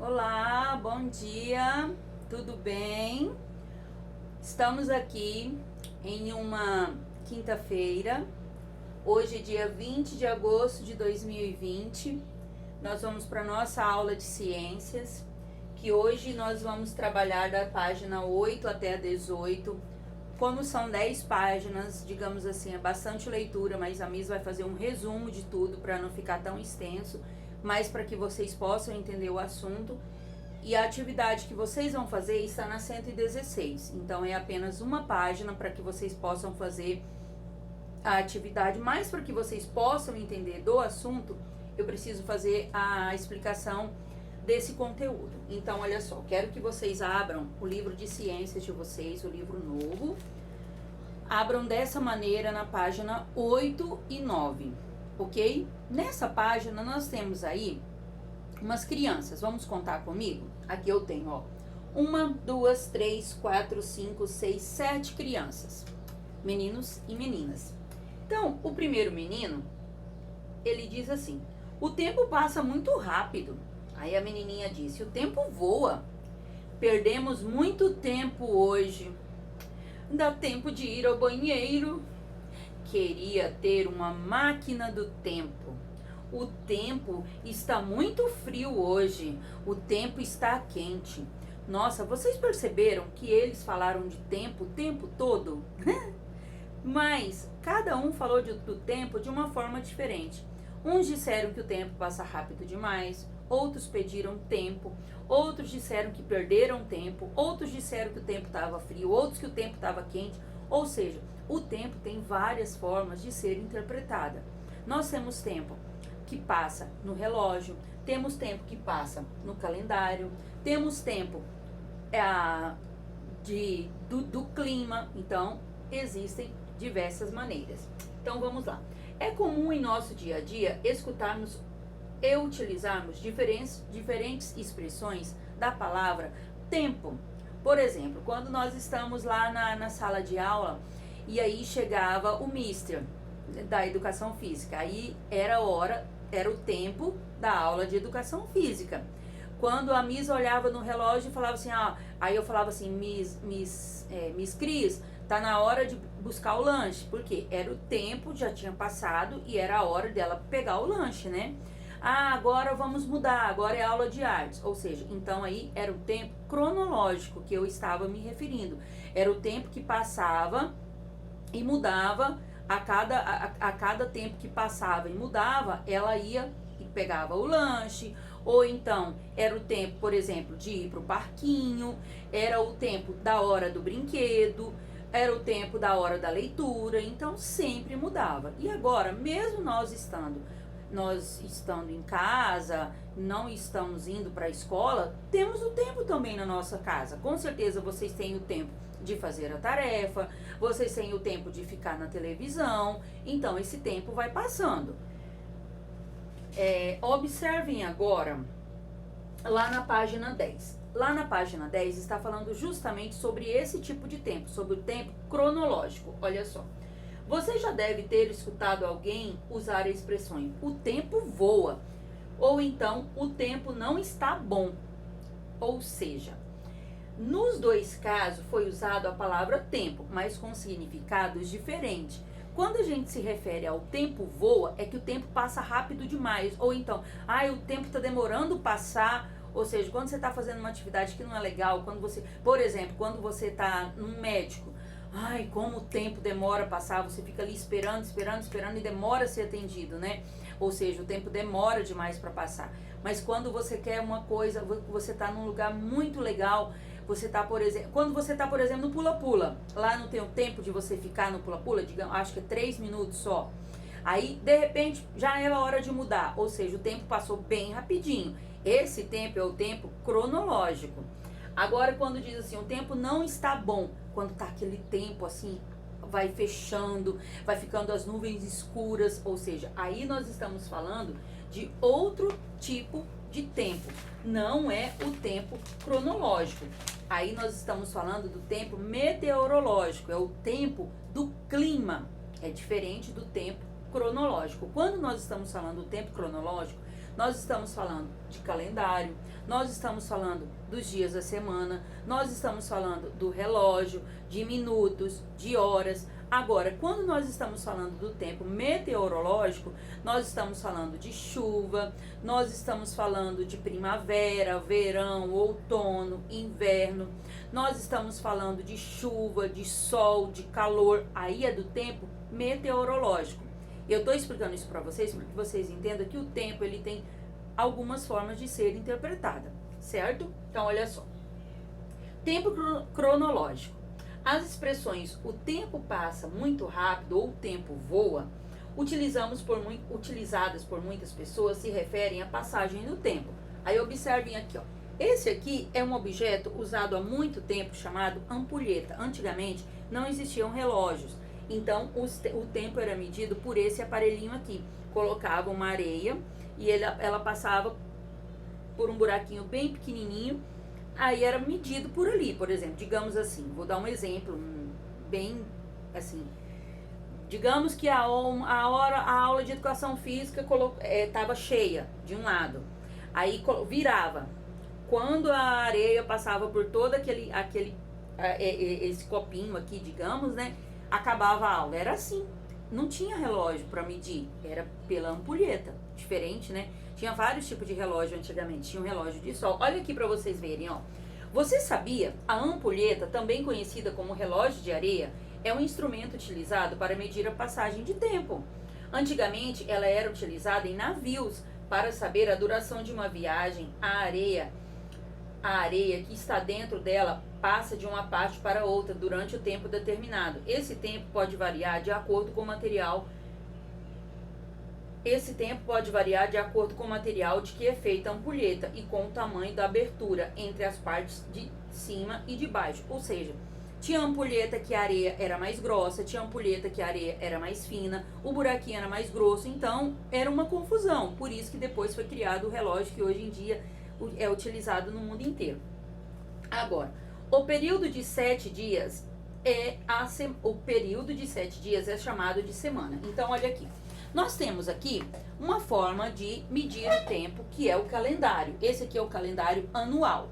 Olá, bom dia, tudo bem? Estamos aqui em uma quinta-feira, hoje é dia 20 de agosto de 2020. Nós vamos para a nossa aula de ciências, que hoje nós vamos trabalhar da página 8 até a 18. Como são 10 páginas, digamos assim, é bastante leitura, mas a Miss vai fazer um resumo de tudo para não ficar tão extenso, mas para que vocês possam entender o assunto. E a atividade que vocês vão fazer está na 116, então é apenas uma página para que vocês possam fazer a atividade, mas para que vocês possam entender do assunto, eu preciso fazer a explicação desse conteúdo. Então, olha só, quero que vocês abram o livro de ciências de vocês, o livro novo. Abram dessa maneira na página 8 e 9, ok? Nessa página nós temos aí umas crianças, vamos contar comigo? Aqui eu tenho, ó, 1, 2, 3, 4, 5, 6, 7 crianças, meninos e meninas. Então, o primeiro menino, ele diz assim: o tempo passa muito rápido. Aí a menininha disse: o tempo voa. Perdemos muito tempo hoje. Dá tempo de ir ao banheiro. Queria ter uma máquina do tempo. O tempo está muito frio hoje. O tempo está quente. Nossa, vocês perceberam que eles falaram de tempo o tempo todo? Mas cada um falou do tempo de uma forma diferente. Uns disseram que o tempo passa rápido demais, outros pediram tempo, outros disseram que perderam tempo, outros disseram que o tempo estava frio, outros que o tempo estava quente. Ou seja, o tempo tem várias formas de ser interpretada. Nós temos tempo que passa no relógio, temos tempo que passa no calendário, temos tempo do clima. Então, existem diversas maneiras. Então, vamos lá. É comum em nosso dia a dia escutarmos e utilizarmos diferentes expressões da palavra tempo. Por exemplo, quando nós estamos lá na sala de aula e aí chegava o mister da educação física, aí era o tempo da aula de educação física. Quando a Miss olhava no relógio e falava assim, aí eu falava assim, Miss Cris, tá na hora de buscar o lanche, porque era o tempo, já tinha passado e era a hora dela pegar o lanche, né? Agora vamos mudar, agora é aula de artes. Ou seja, então aí era o tempo cronológico que eu estava me referindo. Era o tempo que passava e mudava, a cada tempo que passava e mudava, ela ia e pegava o lanche. Ou então era o tempo, por exemplo, de ir para o parquinho, era o tempo da hora do brinquedo, era o tempo da hora da leitura. Então sempre mudava. E agora, mesmo nós estando em casa, não estamos indo para a escola, temos o tempo também na nossa casa. Com certeza vocês têm o tempo de fazer a tarefa, vocês têm o tempo de ficar na televisão. Então esse tempo vai passando. Observem agora lá na página 10. Lá na página 10 está falando justamente sobre esse tipo de tempo, sobre o tempo cronológico. Olha só. Você já deve ter escutado alguém usar a expressão o tempo voa, ou então o tempo não está bom. Ou seja, nos dois casos foi usado a palavra tempo, mas com significados diferentes. Quando a gente se refere ao tempo voa, é que o tempo passa rápido demais. Ou então, o tempo está demorando passar. Ou seja, quando você está fazendo uma atividade que não é legal, por exemplo, quando você está num médico, como o tempo demora a passar, você fica ali esperando e demora a ser atendido, né? Ou seja, o tempo demora demais para passar. Mas quando você quer uma coisa, você está num lugar muito legal, quando você está, por exemplo, no pula-pula, lá não tem o tempo de você ficar no pula-pula, digamos, acho que é 3 minutos só. Aí, de repente, já era hora de mudar, ou seja, o tempo passou bem rapidinho. Esse tempo é o tempo cronológico. Agora, quando diz assim, o tempo não está bom, quando tá aquele tempo assim, vai fechando, vai ficando as nuvens escuras, ou seja, aí nós estamos falando de outro tipo de tempo, não é o tempo cronológico. Aí nós estamos falando do tempo meteorológico, é o tempo do clima, é diferente do tempo cronológico. Quando nós estamos falando do tempo cronológico, nós estamos falando de calendário, nós estamos falando dos dias da semana, nós estamos falando do relógio, de minutos, de horas. Agora, quando nós estamos falando do tempo meteorológico, nós estamos falando de chuva, nós estamos falando de primavera, verão, outono, inverno, nós estamos falando de chuva, de sol, de calor, aí é do tempo meteorológico. Eu estou explicando isso para vocês porque vocês entendam que o tempo ele tem algumas formas de ser interpretada, certo? Então, olha só. Tempo cronológico. As expressões o tempo passa muito rápido ou o tempo voa, utilizadas por muitas pessoas, se referem à passagem do tempo. Aí observem aqui, ó. Esse aqui é um objeto usado há muito tempo chamado ampulheta. Antigamente não existiam relógios, então o tempo era medido por esse aparelhinho aqui. Colocava uma areia e ela passava por um buraquinho bem pequenininho. Aí era medido por ali, por exemplo, digamos assim, vou dar um exemplo bem assim, digamos que a aula de educação física estava cheia de um lado, aí virava, quando a areia passava por todo esse copinho aqui, digamos, né, acabava a aula, era assim, não tinha relógio para medir, era pela ampulheta, diferente, né? Tinha vários tipos de relógio antigamente. Tinha um relógio de sol. Olha aqui para vocês verem, ó. Você sabia? A ampulheta, também conhecida como relógio de areia, é um instrumento utilizado para medir a passagem de tempo. Antigamente, ela era utilizada em navios para saber a duração de uma viagem. A areia que está dentro dela passa de uma parte para outra durante o tempo determinado. Esse tempo pode variar de acordo com o material de que é feita a ampulheta e com o tamanho da abertura entre as partes de cima e de baixo. Ou seja, tinha ampulheta que a areia era mais grossa, tinha ampulheta que a areia era mais fina, o buraquinho era mais grosso, então era uma confusão. Por isso que depois foi criado o relógio que hoje em dia é utilizado no mundo inteiro. Agora, o período de 7 dias é chamado de semana. Então, olha aqui. Nós temos aqui uma forma de medir o tempo, que é o calendário. Esse aqui é o calendário anual.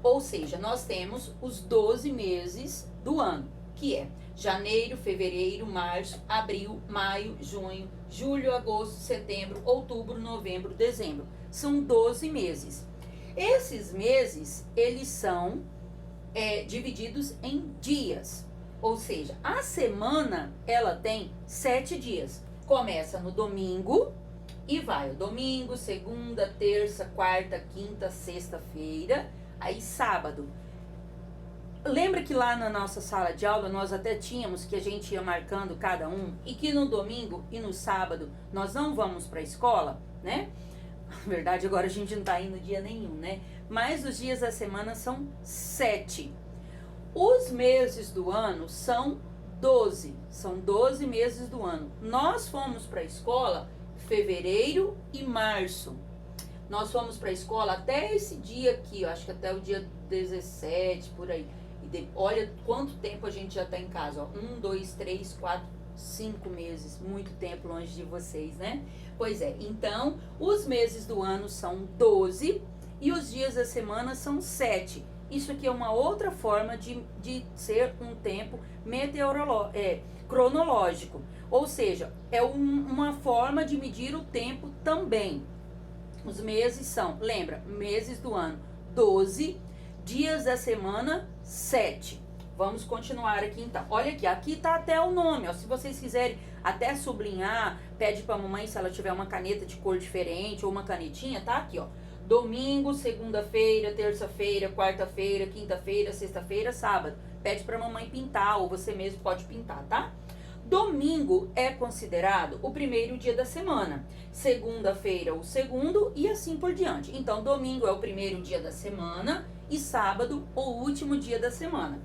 Ou seja, nós temos os 12 meses do ano, que é janeiro, fevereiro, março, abril, maio, junho, julho, agosto, setembro, outubro, novembro, dezembro. São 12 meses. Esses meses, eles são divididos em dias. Ou seja, a semana, ela tem 7 dias. Começa no domingo e vai o domingo, segunda, terça, quarta, quinta, sexta-feira, aí sábado. Lembra que lá na nossa sala de aula nós até tínhamos que a gente ia marcando cada um e que no domingo e no sábado nós não vamos para a escola, né? Na verdade, agora a gente não tá indo dia nenhum, né? Mas os dias da semana são 7. Os meses do ano são 12, são 12 meses do ano. Nós fomos para a escola fevereiro e março. Nós fomos para a escola até esse dia aqui, eu acho que até o dia 17, por aí. E olha quanto tempo a gente já está em casa, ó. 1, 2, 3, 4, 5 meses. Muito tempo longe de vocês, né? Pois é, então os meses do ano são 12 e os dias da semana são 7. Isso aqui é uma outra forma de ser um tempo cronológico. Ou seja, é uma forma de medir o tempo também. Os meses são, lembra, meses do ano 12, dias da semana 7. Vamos continuar aqui então. Olha aqui tá até o nome, ó. Se vocês quiserem até sublinhar, pede pra mamãe se ela tiver uma caneta de cor diferente ou uma canetinha, tá aqui, ó. Domingo, segunda-feira, terça-feira, quarta-feira, quinta-feira, sexta-feira, sábado. Pede pra mamãe pintar ou você mesmo pode pintar, tá? Domingo é considerado o primeiro dia da semana. Segunda-feira, o segundo e assim por diante. Então, domingo é o primeiro dia da semana e sábado, o último dia da semana.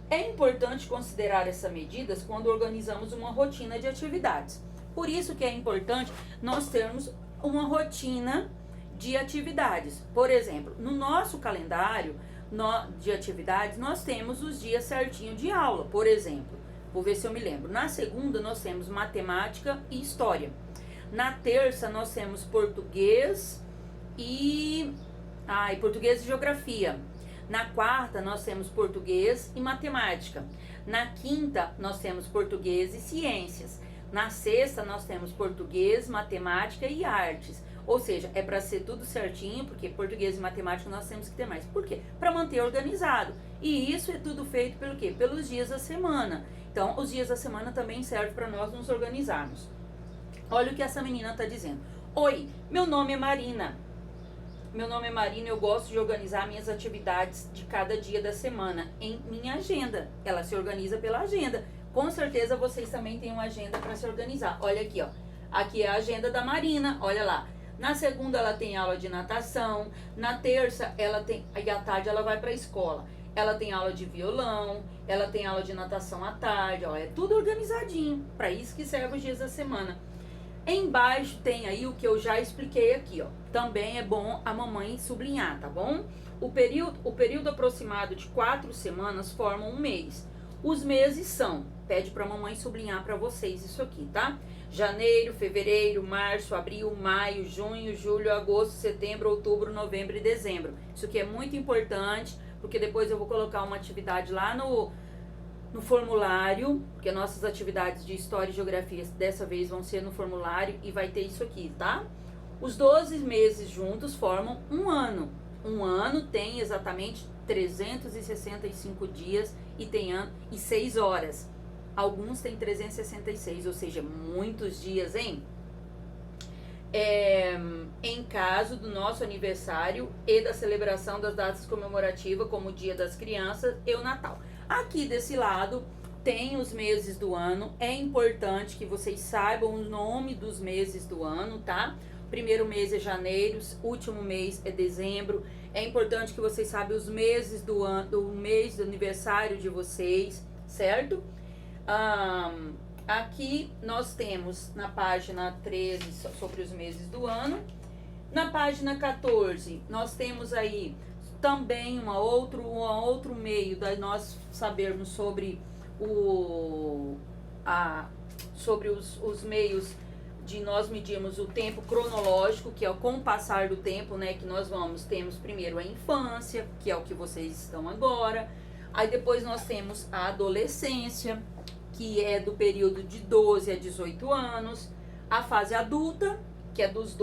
É importante considerar essas medidas quando organizamos uma rotina de atividades. Por isso que é importante nós termos uma rotina de atividades. Por exemplo, no nosso calendário de atividades, nós temos os dias certinho de aula. Por exemplo, vou ver se eu me lembro. Na segunda, nós temos matemática e história. Na terça nós temos português e português e geografia. Na quarta nós temos português e matemática. Na quinta nós temos português e ciências. Na sexta nós temos português, matemática e artes. Ou seja, é para ser tudo certinho, porque português e matemática nós temos que ter mais. Por quê? Para manter organizado. E isso é tudo feito pelo quê? Pelos dias da semana. Então, os dias da semana também servem para nós nos organizarmos. Olha o que essa menina está dizendo. Oi, meu nome é Marina. Meu nome é Marina, eu gosto de organizar minhas atividades de cada dia da semana em minha agenda. Ela se organiza pela agenda. Com certeza vocês também têm uma agenda para se organizar. Olha aqui, ó. Aqui é a agenda da Marina, olha lá. Na segunda ela tem aula de natação, na terça ela tem, e à tarde ela vai para a escola. Ela tem aula de violão, ela tem aula de natação à tarde, ó, é tudo organizadinho, para isso que serve os dias da semana. Embaixo tem aí o que eu já expliquei aqui, ó. Também é bom a mamãe sublinhar, tá bom? O período aproximado de 4 semanas forma um mês. Os meses são, pede para a mamãe sublinhar para vocês isso aqui, tá? Janeiro, fevereiro, março, abril, maio, junho, julho, agosto, setembro, outubro, novembro e dezembro. Isso aqui é muito importante, porque depois eu vou colocar uma atividade lá no formulário, porque nossas atividades de história e geografia dessa vez vão ser no formulário e vai ter isso aqui, tá? Os 12 meses juntos formam um ano. Um ano tem exatamente 365 dias e tem 6 horas. Alguns têm 366, ou seja, muitos dias, hein? Em caso do nosso aniversário e da celebração das datas comemorativas, como o Dia das Crianças e o Natal. Aqui desse lado tem os meses do ano. É importante que vocês saibam o nome dos meses do ano, tá? Primeiro mês é janeiro, último mês é dezembro. É importante que vocês saibam os meses do ano, do mês do aniversário de vocês, certo? Aqui nós temos na página 13 sobre os meses do ano. Na página 14 nós temos aí também um outro meio de nós sabermos sobre os meios de nós medirmos o tempo cronológico, que é com o passar do tempo, né, que nós temos primeiro a infância, que é o que vocês estão agora. Aí depois nós temos a adolescência, que é do período de 12 a 18 anos, a fase adulta, que é dos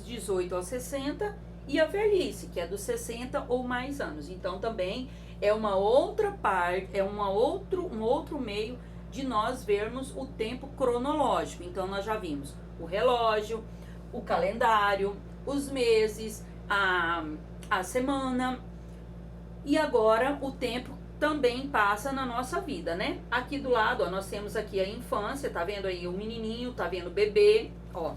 18 aos 60, e a velhice, que é dos 60 ou mais anos. Então também é uma outra parte, é um outro meio de nós vermos o tempo cronológico. Então nós já vimos o relógio, o calendário, os meses, a semana, e agora o tempo também passa na nossa vida, né? Aqui do lado, ó, nós temos aqui a infância, tá vendo aí o menininho, tá vendo o bebê, ó,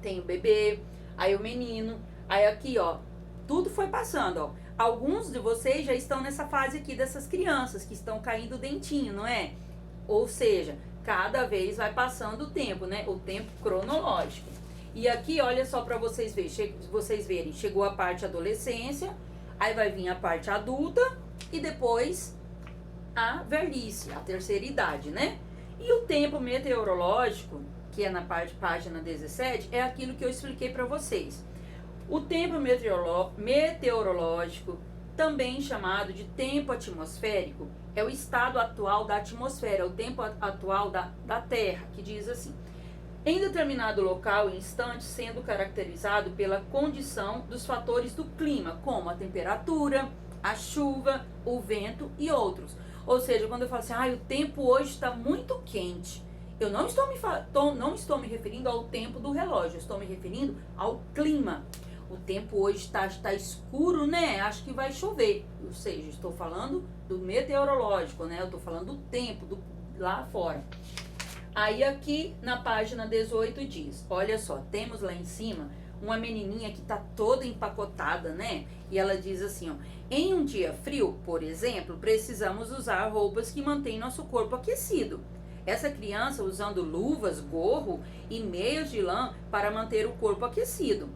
tem o bebê, aí o menino, aí aqui, ó, tudo foi passando, ó. Alguns de vocês já estão nessa fase aqui dessas crianças que estão caindo o dentinho, não é? Ou seja, cada vez vai passando o tempo, né? O tempo cronológico. E aqui, olha só para vocês verem, chegou a parte adolescência, aí vai vir a parte adulta e depois a velhice, a terceira idade, né? E o tempo meteorológico, que é na página 17, é aquilo que eu expliquei para vocês. O tempo meteorológico, também chamado de tempo atmosférico, é o estado atual da atmosfera, o tempo atual da Terra, que diz assim: em determinado local e instante, sendo caracterizado pela condição dos fatores do clima, como a temperatura, a chuva, o vento e outros. Ou seja, quando eu falo assim, o tempo hoje está muito quente, eu não estou me referindo ao tempo do relógio, eu estou me referindo ao clima. O tempo hoje está escuro, né? Acho que vai chover. Ou seja, estou falando do meteorológico, né? Eu estou falando do tempo lá fora. Aí aqui na página 18 diz, olha só, temos lá em cima uma menininha que tá toda empacotada, né? E ela diz assim, ó, em um dia frio, por exemplo, precisamos usar roupas que mantêm nosso corpo aquecido. Essa criança usando luvas, gorro e meias de lã para manter o corpo aquecido.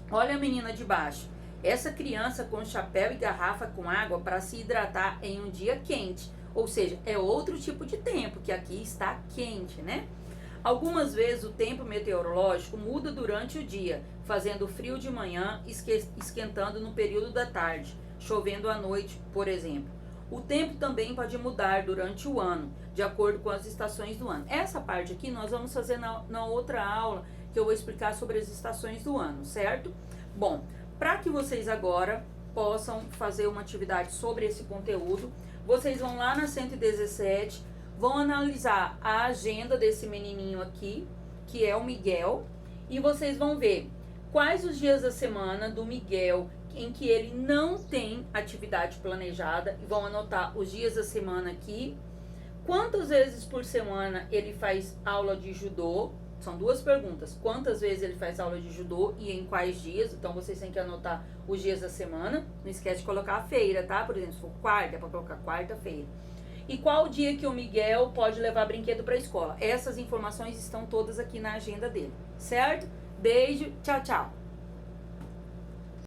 Olha a menina de baixo. Essa criança com chapéu e garrafa com água para se hidratar em um dia quente. Ou seja, é outro tipo de tempo, que aqui está quente, né? Algumas vezes o tempo meteorológico muda durante o dia, fazendo frio de manhã, esquentando no período da tarde, chovendo à noite, por exemplo. O tempo também pode mudar durante o ano, de acordo com as estações do ano. Essa parte aqui nós vamos fazer na outra aula, que eu vou explicar sobre as estações do ano, certo? Bom, para que vocês agora possam fazer uma atividade sobre esse conteúdo, vocês vão lá na 117, vão analisar a agenda desse menininho aqui, que é o Miguel, e vocês vão ver quais os dias da semana do Miguel em que ele não tem atividade planejada, e vão anotar os dias da semana aqui. Quantas vezes por semana ele faz aula de judô? São duas perguntas. Quantas vezes ele faz aula de judô e em quais dias? Então vocês têm que anotar os dias da semana. Não esquece de colocar a feira, tá? Por exemplo, se for quarta, é para colocar quarta-feira. E qual o dia que o Miguel pode levar brinquedo para a escola? Essas informações estão todas aqui na agenda dele, certo? Beijo, tchau, tchau.